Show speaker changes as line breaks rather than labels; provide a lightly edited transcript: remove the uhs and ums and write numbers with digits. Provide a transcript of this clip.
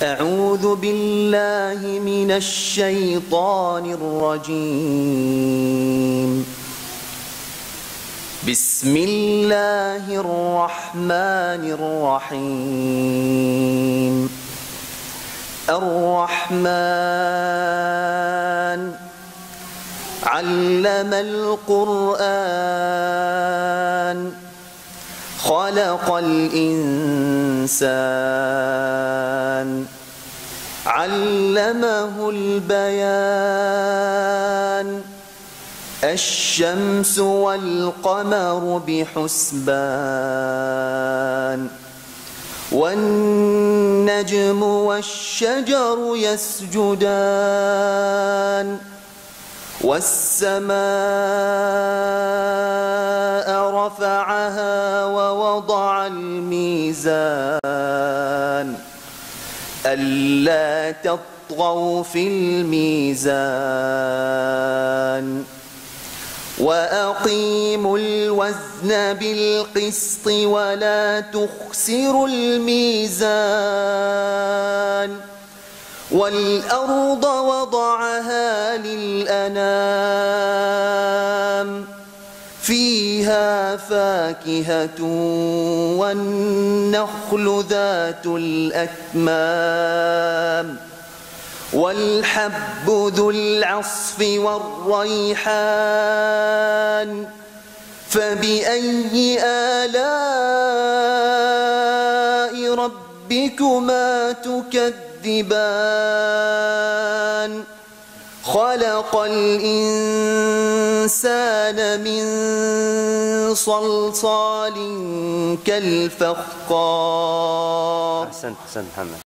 أعوذ بالله من الشيطان الرجيم. بسم الله الرحمن الرحيم. الرحمن علم القرآن خلق الإنسان علمه البيان الشمس والقمر بحسبان والنجم والشجر يسجدان والسماء رفعها ووضع الميزان ألا تطغوا في الميزان وأقيموا الوزن بالقسط ولا تخسروا الميزان والأرض وضعها للأنام فيها فاكهة والنخل ذات الأكمام والحب ذو العصف والريحان فبأي آلاء ربكما تكذبان خلق الإنسان من صلصال كالفخار.
أحسنت محمد.